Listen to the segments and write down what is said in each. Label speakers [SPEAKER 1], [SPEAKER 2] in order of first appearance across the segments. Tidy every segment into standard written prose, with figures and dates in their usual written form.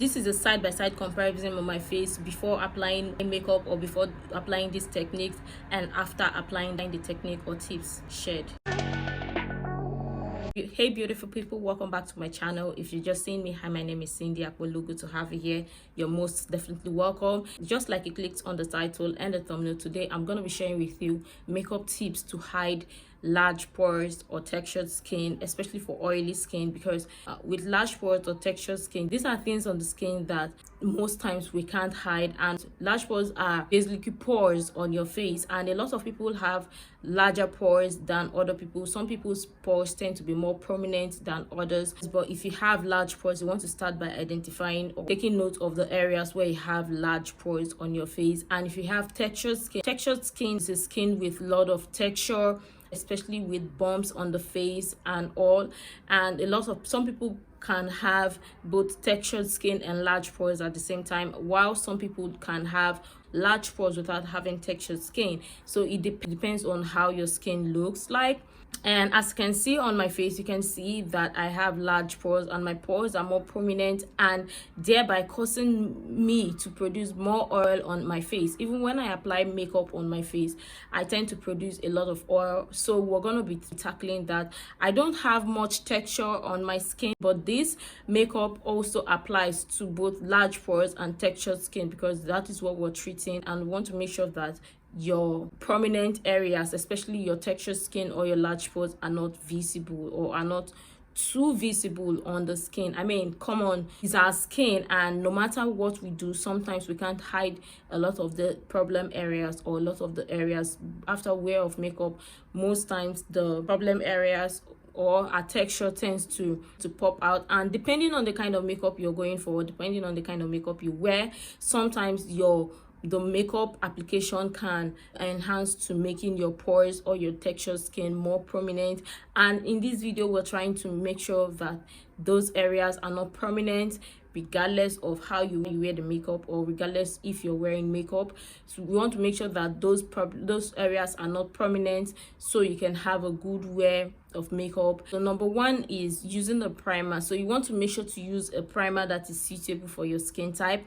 [SPEAKER 1] This is a side-by-side comparison of my face before applying makeup or before applying these techniques and after applying the technique or tips shared. Hey beautiful people, welcome back to my channel. If you're just seeing me, hi, my name is SINDYAKPOLO. Good to have you here. You're most definitely welcome. Just like you clicked on the title and the thumbnail, today I'm going to be sharing with you makeup tips to hide large pores or textured skin, especially for oily skin, because with large pores or textured skin, these are things on the skin that most times we can't hide. And large pores are basically pores on your face, and a lot of people have larger pores than other people. Some people's pores tend to be more prominent than others, but if you have large pores, you want to start by identifying or taking note of the areas where you have large pores on your face. And if you have textured skin is a skin with a lot of texture, especially with bumps on the face and all. And some people can have both textured skin and large pores at the same time, while some people can have large pores without having textured skin. So it depends on how your skin looks like. And as you can see on my face, you can see that I have large pores and my pores are more prominent, and thereby causing me to produce more oil on my face. Even when I apply makeup on my face, I tend to produce a lot of oil. So we're going to be tackling that. I don't have much texture on my skin, but this makeup also applies to both large pores and textured skin, because that is what we're treating, and we want to make sure that your prominent areas, especially your textured skin or your large pores, are not visible or are not too visible on the skin. I mean, come on, it's our skin, and no matter what we do, sometimes we can't hide a lot of the problem areas or a lot of the areas after wear of makeup. Most times the problem areas or our texture tends to pop out, and depending on the kind of makeup you're going for, depending on the kind of makeup you wear, sometimes the makeup application can enhance to making your pores or your textured skin more prominent. And in this video, we're trying to make sure that those areas are not prominent, regardless of how you wear the makeup or regardless if you're wearing makeup. So we want to make sure that those areas are not prominent, so you can have a good wear of makeup. So number one is using the primer. So you want to make sure to use a primer that is suitable for your skin type.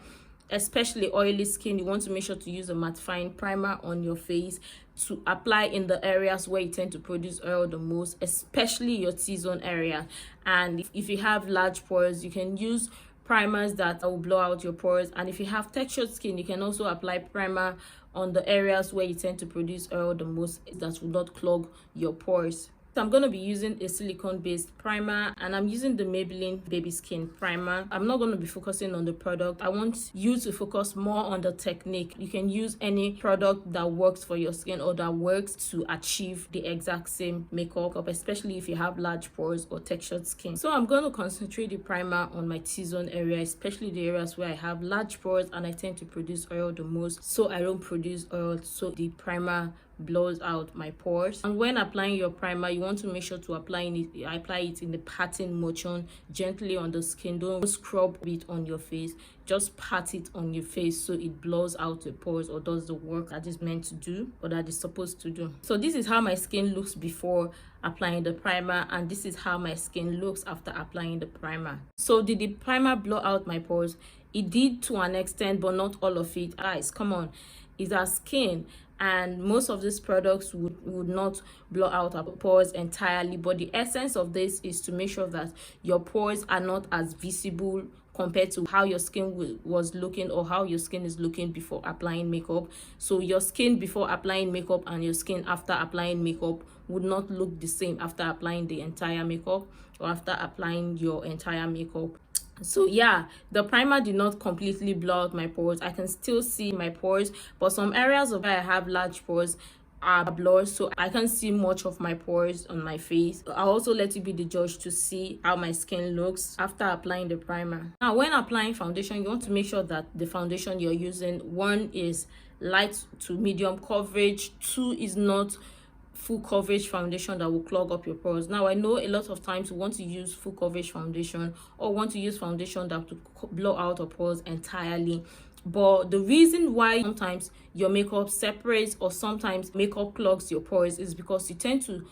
[SPEAKER 1] Especially oily skin, you want to make sure to use a mattifying primer on your face to apply in the areas where you tend to produce oil the most, especially your T-zone area. And if you have large pores, you can use primers that will blow out your pores. And if you have textured skin, you can also apply primer on the areas where you tend to produce oil the most, that will not clog your pores. So I'm going to be using a silicone-based primer, and I'm using the Maybelline Baby Skin Primer. I'm not going to be focusing on the product. I want you to focus more on the technique. You can use any product that works for your skin or that works to achieve the exact same makeup, especially if you have large pores or textured skin. So I'm going to concentrate the primer on my T-zone area, especially the areas where I have large pores and I tend to produce oil the most, so I don't produce oil, so the primer blows out my pores. And when applying your primer, you want to make sure to apply it in the patting motion, gently on the skin. Don't scrub it on your face, just pat it on your face so it blows out the pores or does the work that is meant to do or that is supposed to do. So this is how my skin looks before applying the primer, and this is how my skin looks after applying the primer. So did the primer blow out my pores? It did to an extent, but not all of it. Guys, come on, it's our skin, and most of these products would not blow out our pores entirely, but the essence of this is to make sure that your pores are not as visible compared to how your skin was looking or how your skin is looking before applying makeup. So your skin before applying makeup and your skin after applying makeup would not look the same after applying the entire makeup or after applying your entire makeup. So yeah, the primer did not completely blow out my pores. I can still see my pores, but some areas of where I have large pores are blurred, so I can't see much of my pores on my face. I'll also let you be the judge to see how my skin looks after applying the primer. Now, when applying foundation, you want to make sure that the foundation you're using, one, is light to medium coverage, two, is not full coverage foundation that will clog up your pores. Now, I know a lot of times you want to use full coverage foundation or want to use foundation that will blow out your pores entirely, but the reason why sometimes your makeup separates or sometimes makeup clogs your pores is because you tend to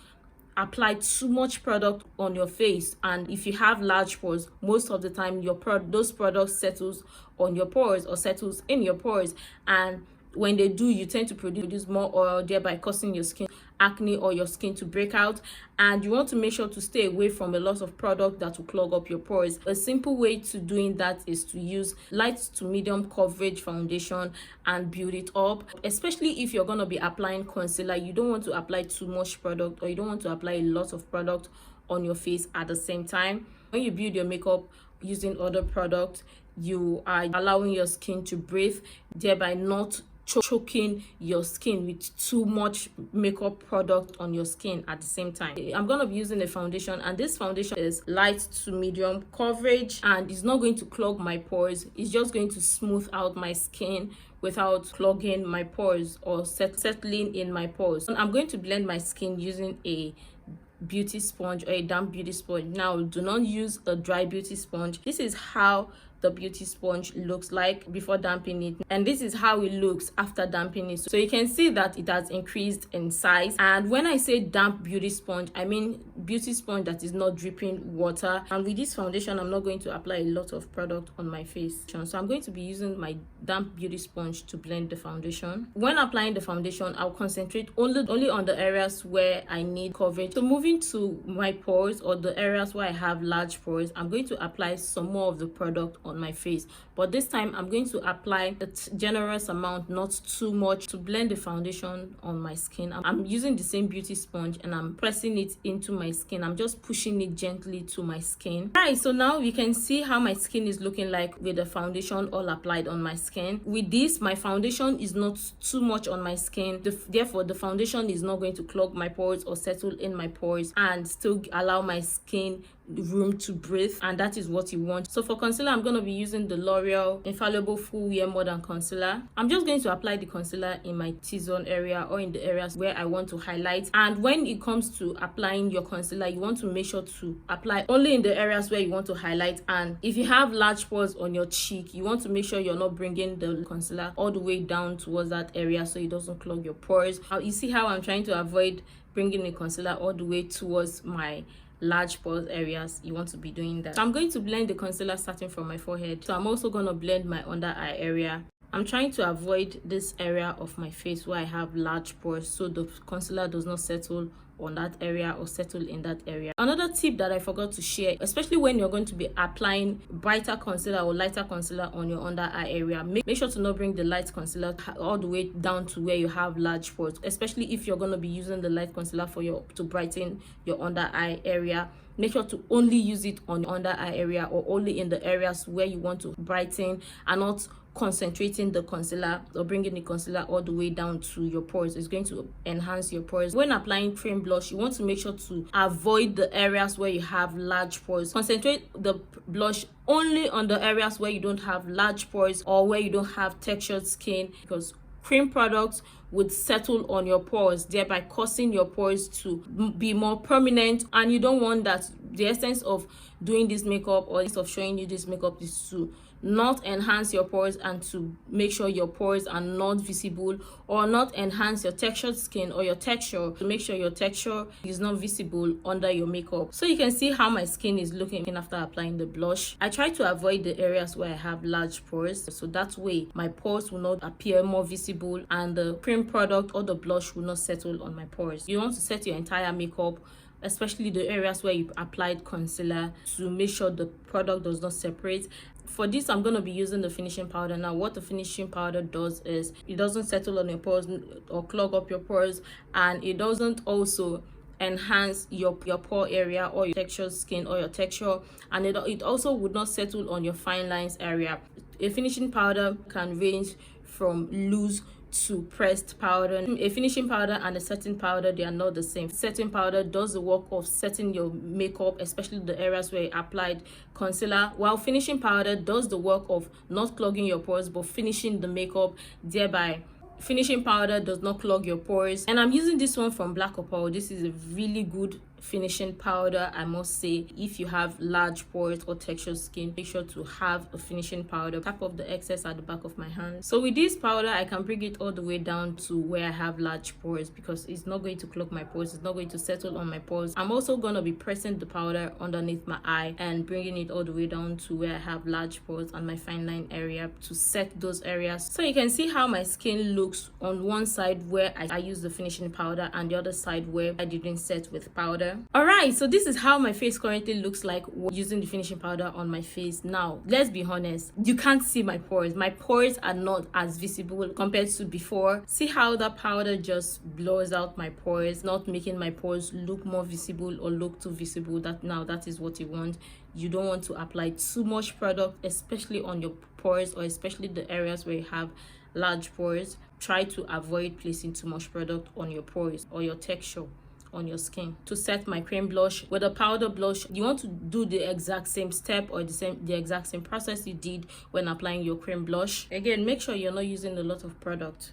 [SPEAKER 1] apply too much product on your face, and if you have large pores, most of the time those products settles on your pores or settles in your pores, and when they do, you tend to produce more oil, thereby causing your skin acne or your skin to break out. And you want to make sure to stay away from a lot of product that will clog up your pores. A simple way to doing that is to use light to medium coverage foundation and build it up. Especially if you're going to be applying concealer, you don't want to apply too much product, or you don't want to apply a lot of product on your face at the same time. When you build your makeup using other products, you are allowing your skin to breathe, thereby not choking your skin with too much makeup product on your skin at the same time. I'm going to be using a foundation, and this foundation is light to medium coverage, and it's not going to clog my pores. It's just going to smooth out my skin without clogging my pores or settling in my pores. And I'm going to blend my skin using a beauty sponge or a damp beauty sponge. Now, do not use a dry beauty sponge. This is how the beauty sponge looks like before damping it, and this is how it looks after damping it. So you can see that it has increased in size. And when I say damp beauty sponge, I mean beauty sponge that is not dripping water. And with this foundation, I'm not going to apply a lot of product on my face, so I'm going to be using my damp beauty sponge to blend the foundation. When applying the foundation, I'll concentrate only on the areas where I need coverage. So moving to my pores, or the areas where I have large pores, I'm going to apply some more of the product on my face, but this time I'm going to apply a generous amount, not too much, to blend the foundation on my skin. I'm using the same beauty sponge and I'm pressing it into my skin. I'm just pushing it gently to my skin. Alright, so now you can see how my skin is looking like with the foundation all applied on my skin. With this, my foundation is not too much on my skin, therefore the foundation is not going to clog my pores or settle in my pores, and still allow my skin room to breathe, and that is what you want. So for concealer, I'm going to be using the L'Oreal Infallible Full Wear Modern Concealer. I'm just going to apply the concealer in my T-zone area or in the areas where I want to highlight. And when it comes to applying your concealer, you want to make sure to apply only in the areas where you want to highlight. And if you have large pores on your cheek, you want to make sure you're not bringing the concealer all the way down towards that area so it doesn't clog your pores. You see how I'm trying to avoid bringing the concealer all the way towards my large pores areas. You want to be doing that. So I'm going to blend the concealer starting from my forehead. So I'm also going to blend my under eye area. I'm trying to avoid this area of my face where I have large pores, so the concealer does not settle on that area or settle in that area. Another tip that I forgot to share, especially when you're going to be applying brighter concealer or lighter concealer on your under eye area, make sure to not bring the light concealer all the way down to where you have large pores, especially if you're going to be using the light concealer to brighten your under eye area. Make sure to only use it on your under eye area, or only in the areas where you want to brighten, and not concentrating the concealer or bringing the concealer all the way down to your pores. It's going to enhance your pores. When applying cream blush, you want to make sure to avoid the areas where you have large pores. Concentrate the blush only on the areas where you don't have large pores or where you don't have textured skin, because cream products would settle on your pores, thereby causing your pores to be more prominent. And you don't want that. The essence of doing this makeup, or of showing you this makeup, is to not enhance your pores and to make sure your pores are not visible, or not enhance your textured skin or your texture, to make sure your texture is not visible under your makeup. So you can see how my skin is looking after applying the blush. I try to avoid the areas where I have large pores, so that way my pores will not appear more visible and the cream product or the blush will not settle on my pores. You want to set your entire makeup, especially the areas where you applied concealer, to make sure the product does not separate. For this, I'm going to be using the finishing powder. Now, what the finishing powder does is it doesn't settle on your pores or clog up your pores, and it doesn't also enhance your pore area or your textured skin or your texture, and it also would not settle on your fine lines area. A finishing powder can range from loose to pressed powder. A finishing powder and a setting powder, they are not the same. Setting powder does the work of setting your makeup, especially the areas where you applied concealer, while finishing powder does the work of not clogging your pores but finishing the makeup. Thereby, finishing powder does not clog your pores. And I'm using this one from Black Opal. This is a really good finishing powder. I must say, if you have large pores or textured skin, make sure to have a finishing powder. Tap off the excess at the back of my hand. So with this powder, I can bring it all the way down to where I have large pores, because it's not going to clog my pores, it's not going to settle on my pores. I'm also going to be pressing the powder underneath my eye and bringing it all the way down to where I have large pores and my fine line area to set those areas. So you can see how my skin looks on one side where I use the finishing powder, and the other side where I didn't set with powder. Alright, so this is how my face currently looks like using the finishing powder on my face. Now let's be honest, you can't see my pores. My pores are not as visible compared to before. See how that powder just blurs out my pores, not making my pores look more visible or look too visible. That is what you want. You don't want to apply too much product, especially on your pores, or especially the areas where you have large pores. Try to avoid placing too much product on your pores or your texture on your skin. To set my cream blush with a powder blush, you want to do the exact same step or the exact same process you did when applying your cream blush. Again, make sure you're not using a lot of product.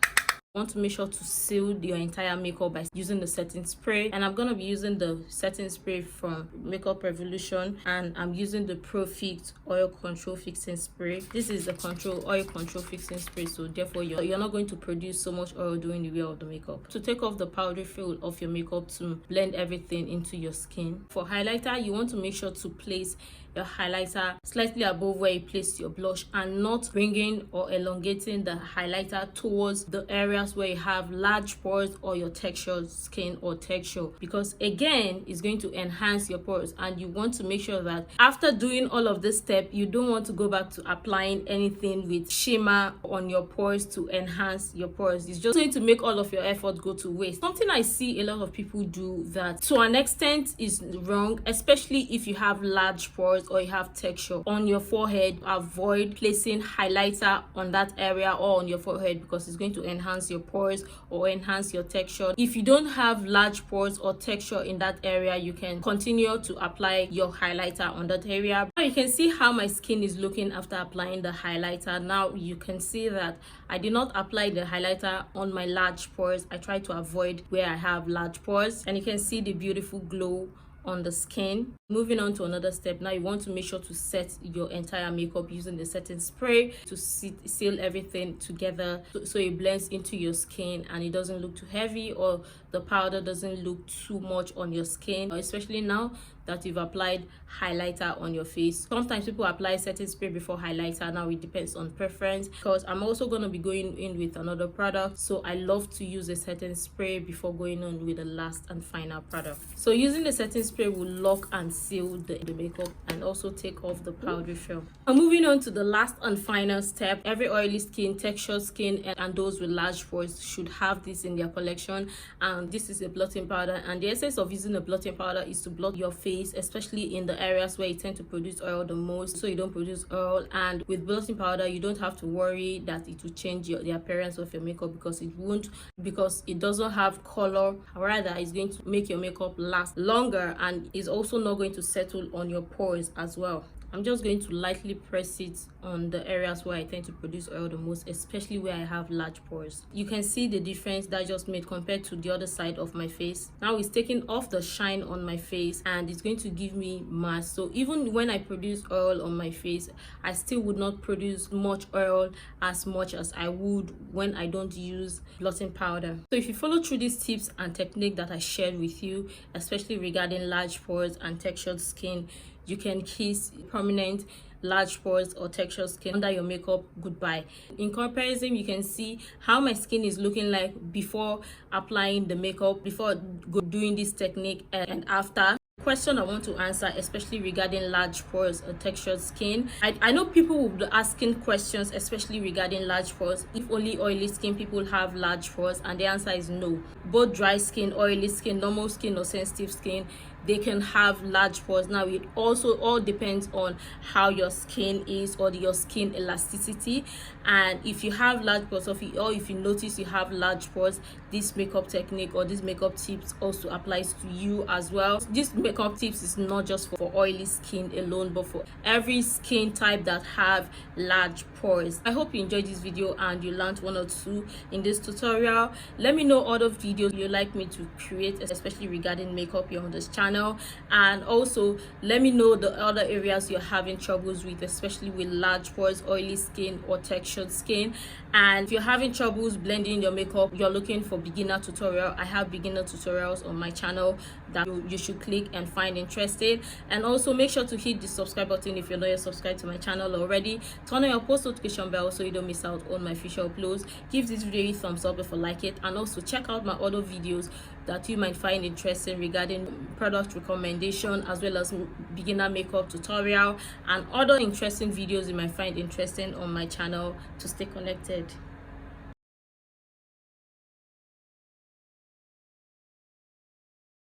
[SPEAKER 1] You want to make sure to seal your entire makeup by using the setting spray, and I'm going to be using the setting spray from Makeup Revolution, and I'm using the Pro Fix oil control fixing spray. This is the oil control fixing spray, so therefore you're not going to produce so much oil during the wear of the makeup. To take off the powdery film of your makeup to blend everything into your skin. For highlighter, you want to make sure to place your highlighter slightly above where you place your blush, and not bringing or elongating the highlighter towards the areas where you have large pores or your textured skin or texture, because again, it's going to enhance your pores, and you want to make sure that after doing all of this step, you don't want to go back to applying anything with shimmer on your pores to enhance your pores. It's just going to make all of your effort go to waste. Something I see a lot of people do that to an extent is wrong, especially if you have large pores or you have texture on your forehead. Avoid placing highlighter on that area or on your forehead, because it's going to enhance your pores or enhance your texture. If you don't have large pores or texture in that area, you can continue to apply your highlighter on that area. Now you can see how my skin is looking after applying the highlighter. Now you can see that I did not apply the highlighter on my large pores. I try to avoid where I have large pores, and you can see the beautiful glow on the skin. Moving on to another step, now you want to make sure to set your entire makeup using the setting spray to seal everything together, so it blends into your skin and it doesn't look too heavy, or the powder doesn't look too much on your skin, especially now that you've applied highlighter on your face. Sometimes people apply setting spray before highlighter. Now it depends on preference, because I'm also going to be going in with another product, so I love to use a setting spray before going on with the last and final product. So using the setting spray will lock and seal the makeup and also take off the powdery film. Now moving on to the last and final step. Every oily skin, textured skin, and those with large pores should have this in their collection, and this is a blotting powder. And the essence of using a blotting powder is to blot your face, especially in the areas where you tend to produce oil the most, so you don't produce oil. And with blotting powder, you don't have to worry that it will change the appearance of your makeup, because it won't, because it doesn't have color. Rather, it's going to make your makeup last longer, and is also not going to settle on your pores as well. I'm just going to lightly press it on the areas where I tend to produce oil the most, especially where I have large pores. You can see the difference that I just made compared to the other side of my face. Now it's taking off the shine on my face, and it's going to give me mask. So even when I produce oil on my face, I still would not produce much oil as much as I would when I don't use blotting powder. So if you follow through these tips and technique that I shared with you, especially regarding large pores and textured skin, you can kiss prominent large pores or textured skin under your makeup goodbye. In comparison, you can see how my skin is looking like before applying the makeup, before doing this technique, and after. Question I want to answer, especially regarding large pores or textured skin. I know people will be asking questions, especially regarding large pores, if only oily skin people have large pores, and the answer is no. Both dry skin, oily skin, normal skin, or sensitive skin, they can have large pores. Now it also all depends on how your skin is, or your skin elasticity. And if you have large pores, or if you notice you have large pores, this makeup technique or this makeup tips also applies to you as well. This makeup tips is not just for oily skin alone, but for every skin type that have large pores. I hope you enjoyed this video and you learned one or two in this tutorial. Let me know other videos you'd like me to create, especially regarding makeup here on this channel. channel. And also let me know the other areas you're having troubles with, especially with large pores, oily skin, or textured skin. And if you're having troubles blending your makeup, you're looking for beginner tutorial, I have beginner tutorials on my channel that you should click and find interesting. And also make sure to hit the subscribe button if you're not yet subscribed to my channel already. Turn on your post notification bell so you don't miss out on my future uploads. Give this video a thumbs up if you like it, and also check out my other videos that you might find interesting regarding product recommendation, as well as beginner makeup tutorial and other interesting videos you might find interesting on my channel. To stay connected.